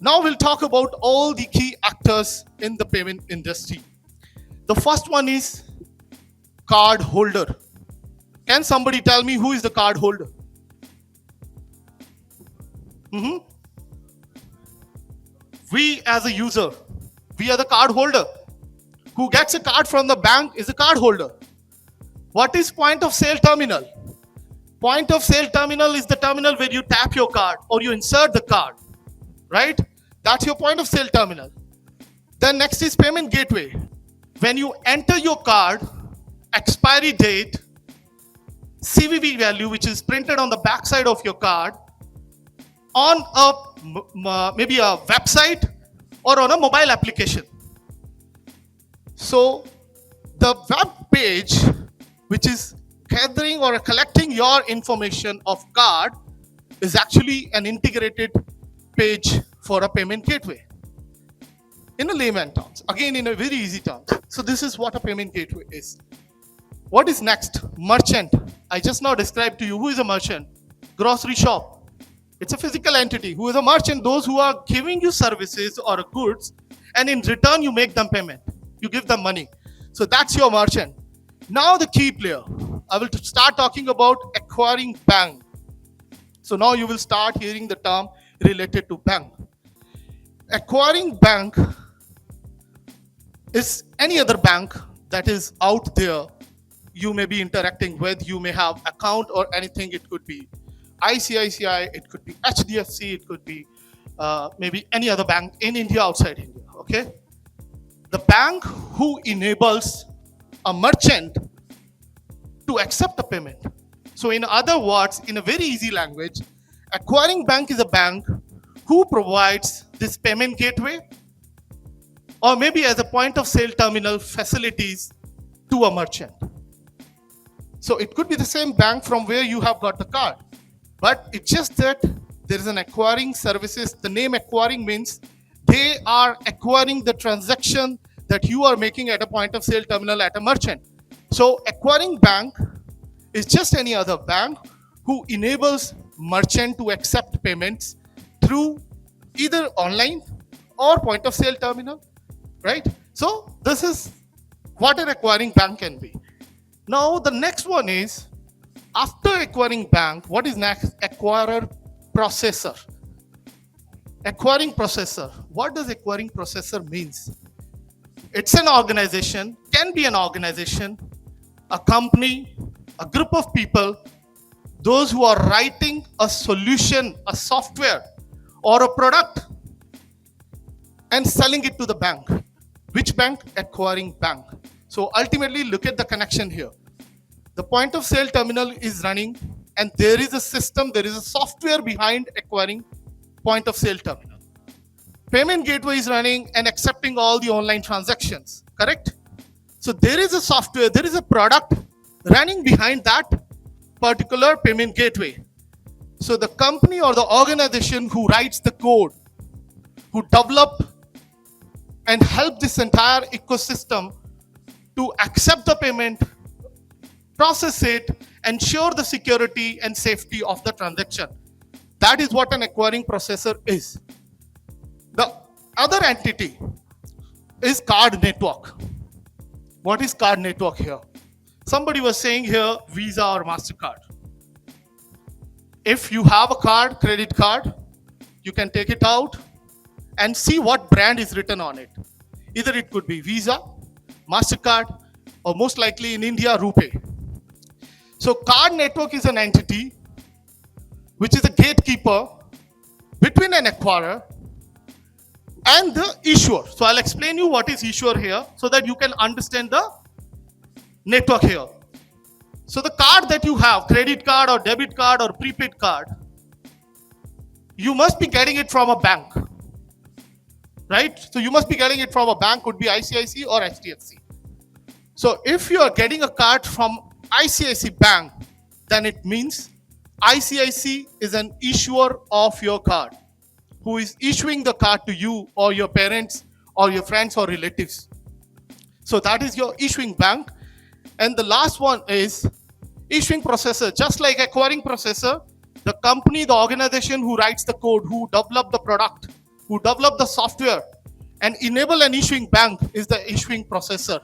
Now we'll talk about all the key actors in the payment industry. The first one is card holder. Can somebody tell me who is the card holder? We as a user, we are the card holder. Who gets a card from the bank is a card holder. What is point of sale terminal? Point of sale terminal is the terminal where you tap your card or you insert the card, right? That's your point of sale terminal. Then next is payment gateway. When you enter your card, expiry date, CVV value, which is printed on the back side of your card, on maybe a website or on a mobile application. So the web page, which is gathering or collecting your information of card, is actually an integrated page for a payment gateway. In a layman terms, again in a very easy terms. So this is what a payment gateway is. What is next? Merchant. I just now described to you who is a merchant. Grocery shop. It's a physical entity. Who is a merchant? Those who are giving you services or goods, and in return you make them payment. You give them money. So that's your merchant. Now the key player. I will start talking about acquiring bank. So now you will start hearing the term related to bank. Acquiring bank is any other bank that is out there you may be interacting with. You may have account or anything. It could be ICICI, it could be HDFC, it could be maybe any other bank in India, outside India, okay? The bank who enables a merchant to accept a payment. So in other words, in a very easy language, acquiring bank is a bank who provides this payment gateway or maybe as a point of sale terminal facilities to a merchant. So it could be the same bank from where you have got the card, but it's just that there is an acquiring services. The name acquiring means they are acquiring the transaction that you are making at a point of sale terminal at a merchant. So acquiring bank is just any other bank who enables merchant to accept payments through either online or point of sale terminal, right? So this is what an acquiring bank can be. Now the next one is, after acquiring bank, what is next? Acquirer processor. Acquiring processor. What does acquiring processor means? It's an organization, can be an organization, a company, a group of people, those who are writing a solution, a software or a product and selling it to the bank. Which bank? Acquiring bank. So ultimately look at the connection here. The point of sale terminal is running and there is a system, there is a software behind acquiring point of sale terminal. Payment gateway is running and accepting all the online transactions, correct? So there is a software, there is a product running behind that particular payment gateway. So the company or the organization who writes the code, who develop and help this entire ecosystem to accept the payment, process it, ensure the security and safety of the transaction. That is what an acquiring processor is. The other entity is card network. What is card network here? Somebody was saying here Visa or MasterCard. If you have a card, credit card, you can take it out and see what brand is written on it. Either it could be Visa, MasterCard, or most likely in India, RuPay. So card network is an entity which is a gatekeeper between an acquirer and the issuer. So I'll explain you what is issuer here so that you can understand the network here. So the card that you have, credit card or debit card or prepaid card, you must be getting it from a bank, right? So you must be getting it from a bank, could be ICICI or HDFC. So if you are getting a card from ICICI Bank, then it means ICICI is an issuer of your card, who is issuing the card to you or your parents or your friends or relatives. So that is your issuing bank. And the last one is issuing processor. Just like acquiring processor, the company, the organization who writes the code, who develop the product, who develop the software and enable an issuing bank is the issuing processor.